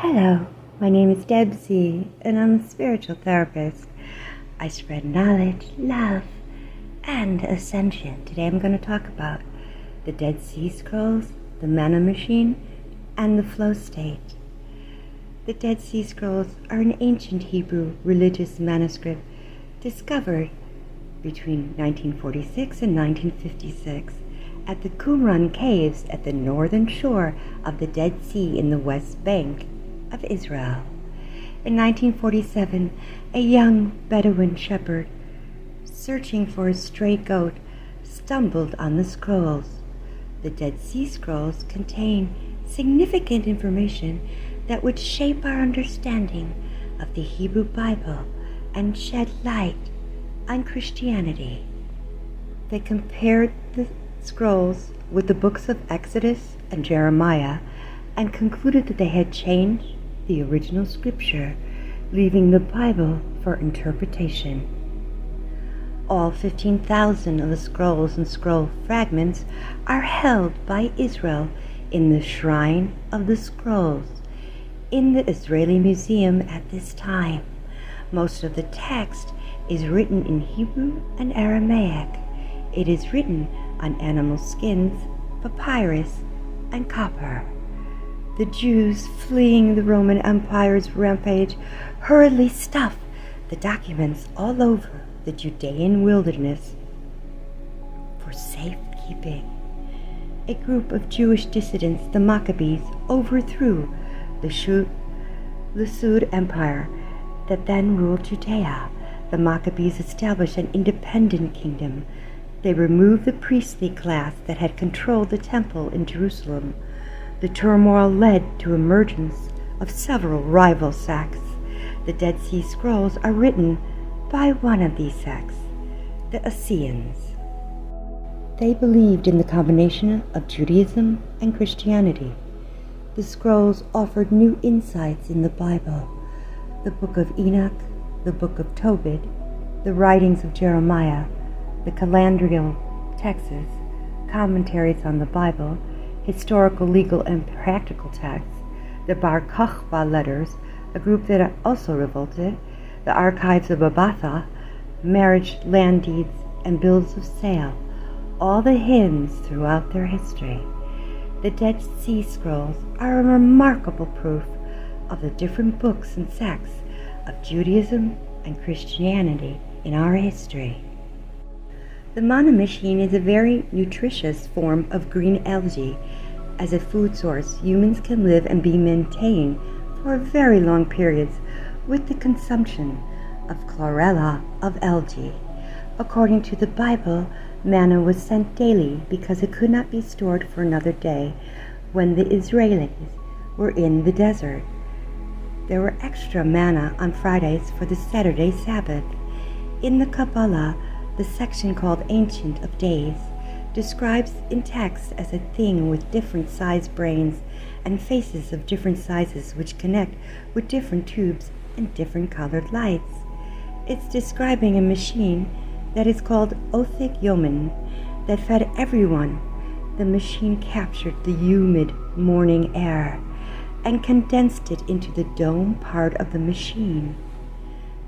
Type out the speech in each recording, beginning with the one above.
Hello, my name is Debsy, and I'm a spiritual therapist. I spread knowledge, love, and ascension. Today I'm going to talk about the Dead Sea Scrolls, the Manna machine, and the flow state. The Dead Sea Scrolls are an ancient Hebrew religious manuscript discovered between 1946 and 1956 at the Qumran caves at the northern shore of the Dead Sea in the West Bank of Israel. In 1947, a young Bedouin shepherd searching for a stray goat stumbled on the scrolls. The Dead Sea Scrolls contain significant information that would shape our understanding of the Hebrew Bible and shed light on Christianity. They compared the scrolls with the books of Exodus and Jeremiah and concluded that they had changed the original scripture, leaving the Bible for interpretation. All 15,000 of the scrolls and scroll fragments are held by Israel in the Shrine of the Scrolls in the Israeli Museum at this time. Most of the text is written in Hebrew and Aramaic. It is written on animal skins, papyrus, and copper. The Jews fleeing the Roman Empire's rampage hurriedly stuffed the documents all over the Judean wilderness for safekeeping. A group of Jewish dissidents, the Maccabees, overthrew the Seleucid Empire that then ruled Judea. The Maccabees established an independent kingdom. They removed the priestly class that had controlled the temple in Jerusalem. The turmoil led to emergence of several rival sects. The Dead Sea Scrolls are written by one of these sects, the Essenes. They believed in the combination of Judaism and Christianity. The scrolls offered new insights in the Bible, the Book of Enoch, the Book of Tobit, the writings of Jeremiah, the calendrical texts, commentaries on the Bible, historical, legal, and practical texts, the Bar Kokhba letters, a group that also revolted, the archives of Abatha, marriage, land deeds, and bills of sale, all the hymns throughout their history. The Dead Sea Scrolls are a remarkable proof of the different books and sects of Judaism and Christianity in our history. The Manna machine is a very nutritious form of green algae. As a food source, humans can live and be maintained for very long periods with the consumption of chlorella of algae. According to the Bible, manna was sent daily because it could not be stored for another day when the Israelis were in the desert. There were extra manna on Fridays for the Saturday Sabbath. In the Kabbalah, the section called Ancient of Days describes in text as a thing with different sized brains and faces of different sizes which connect with different tubes and different colored lights. It's describing a machine that is called Othik Yomin that fed everyone. The machine captured the humid morning air and condensed it into the dome part of the machine.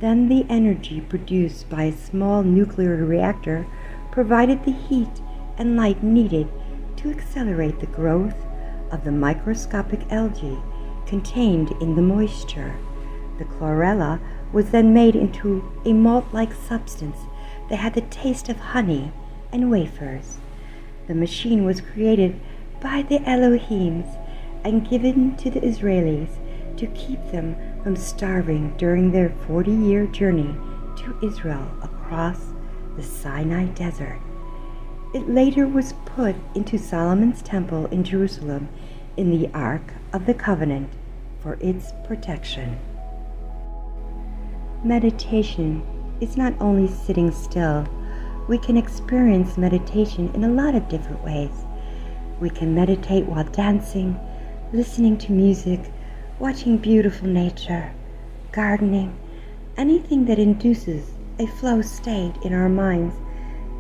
Then the energy produced by a small nuclear reactor provided the heat and light needed to accelerate the growth of the microscopic algae contained in the moisture. The chlorella was then made into a malt-like substance that had the taste of honey and wafers. The machine was created by the Elohims and given to the Israelis to keep them from starving during their 40-year journey to Israel across the Sinai Desert. It later was put into Solomon's temple in Jerusalem in the Ark of the Covenant for its protection. Meditation is not only sitting still. We can experience meditation in a lot of different ways. We can meditate while dancing, listening to music, watching beautiful nature, gardening. Anything that induces a flow state in our minds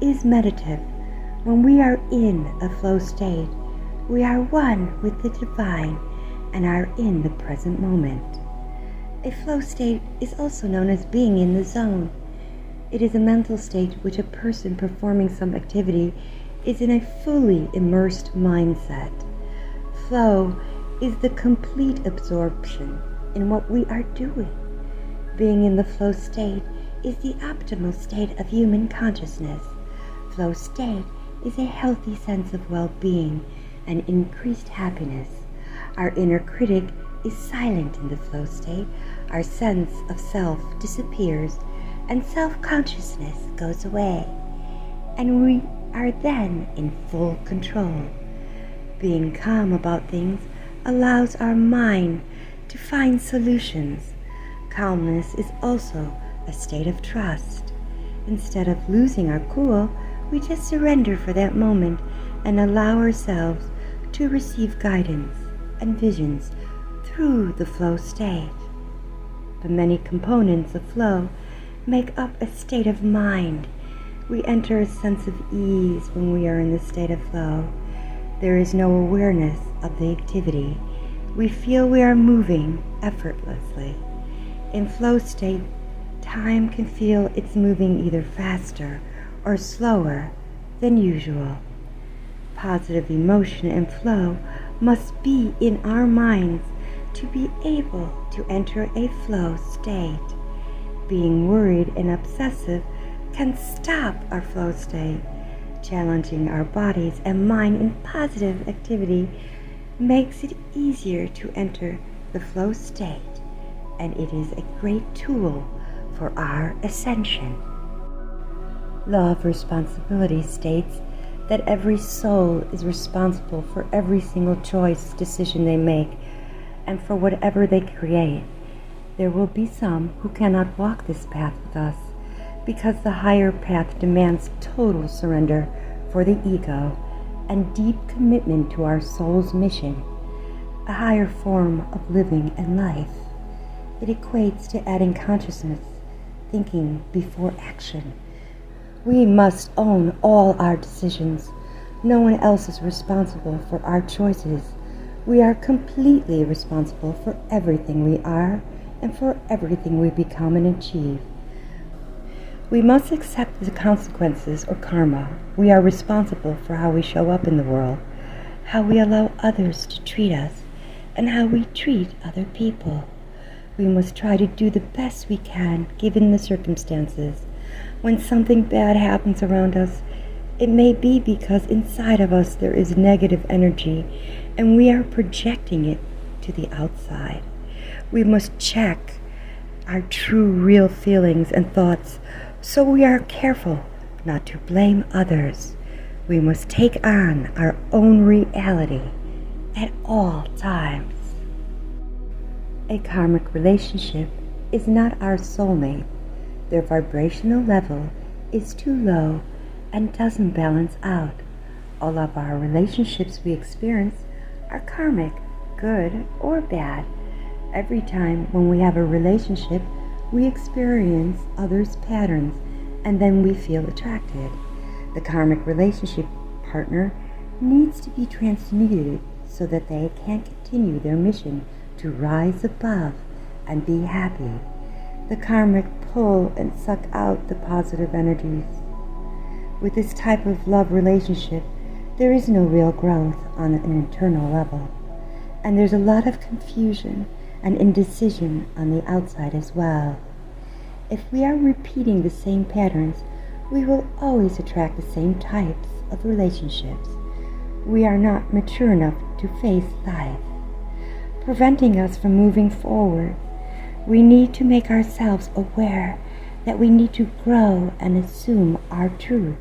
is meditative. When we are in a flow state, we are one with the divine and are in the present moment. A flow state is also known as being in the zone. It is a mental state which a person performing some activity is in a fully immersed mindset. Flow is the complete absorption in what we are doing. Being in the flow state is the optimal state of human consciousness. Flow state is a healthy sense of well-being and increased happiness. Our inner critic is silent in the flow state. Our sense of self disappears and self-consciousness goes away, and we are then in full control. Being calm about things allows our mind to find solutions. Calmness is also a state of trust. Instead of losing our cool, we just surrender for that moment and allow ourselves to receive guidance and visions through the flow state. The many components of flow make up a state of mind. We enter a sense of ease when we are in the state of flow. There is no awareness of the activity. We feel we are moving effortlessly. In flow state, time can feel it's moving either faster or slower than usual. Positive emotion and flow must be in our minds to be able to enter a flow state. Being worried and obsessive can stop our flow state. Challenging our bodies and mind in positive activity makes it easier to enter the flow state, and it is a great tool for our ascension. Law of responsibility states that every soul is responsible for every single choice, decision they make, and for whatever they create. There will be some who cannot walk this path with us because the higher path demands total surrender for the ego and deep commitment to our soul's mission, a higher form of living and life. It equates to adding consciousness, thinking before action. We must own all our decisions. No one else is responsible for our choices. We are completely responsible for everything we are and for everything we become and achieve. We must accept the consequences or karma. We are responsible for how we show up in the world, how we allow others to treat us, and how we treat other people. We must try to do the best we can given the circumstances. When something bad happens around us, it may be because inside of us there is negative energy and we are projecting it to the outside. We must check our true, real feelings and thoughts so we are careful not to blame others. We must take on our own reality at all times. A karmic relationship is not our soulmate. Their vibrational level is too low and doesn't balance out. All of our relationships we experience are karmic, good or bad. Every time when we have a relationship, we experience others' patterns and then we feel attracted. The karmic relationship partner needs to be transmuted so that they can continue their mission to rise above and be happy. The karmic pull and suck out the positive energies. With this type of love relationship, there is no real growth on an internal level, and there's a lot of confusion and indecision on the outside as well. If we are repeating the same patterns, we will always attract the same types of relationships. We are not mature enough to face life, preventing us from moving forward. We need to make ourselves aware that we need to grow and assume our truth.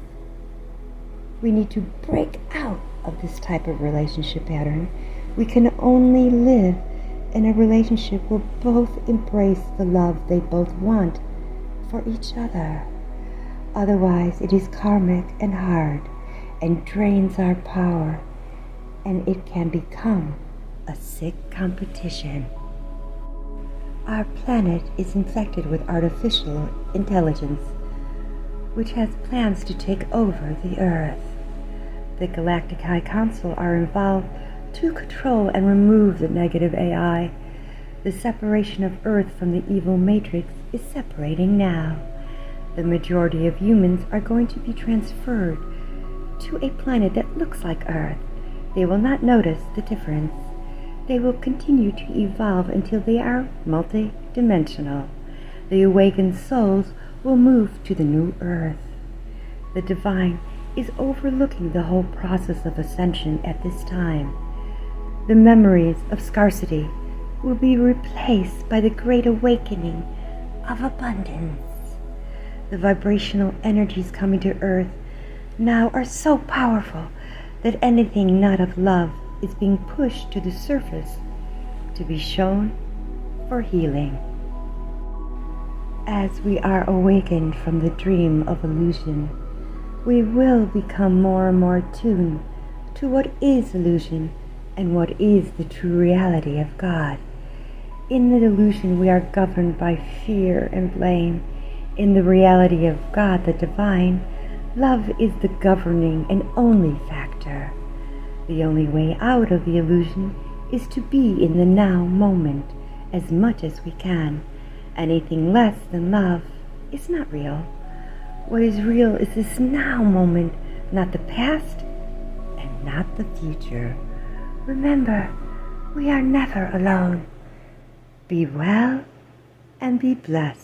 We need to break out of this type of relationship pattern. We can only live in a relationship where both embrace the love they both want for each other. Otherwise, it is karmic and hard and drains our power, and it can become a sick competition. Our planet is infected with artificial intelligence, which has plans to take over the Earth. The Galactic High Council are involved to control and remove the negative AI. The separation of Earth from the evil matrix is separating now. The majority of humans are going to be transferred to a planet that looks like Earth. They will not notice the difference. They will continue to evolve until they are multi-dimensional. The awakened souls will move to the new Earth. The divine is overlooking the whole process of ascension at this time. The memories of scarcity will be replaced by the great awakening of abundance. The vibrational energies coming to Earth now are so powerful that anything not of love is being pushed to the surface to be shown for healing. As we are awakened from the dream of illusion, we will become more and more tuned to what is illusion and what is the true reality of God. In the illusion, we are governed by fear and blame. In the reality of God, the divine, love is the governing and only factor. The only way out of the illusion is to be in the now moment as much as we can. Anything less than love is not real. What is real is this now moment, not the past and not the future. Remember, we are never alone. Be well and be blessed.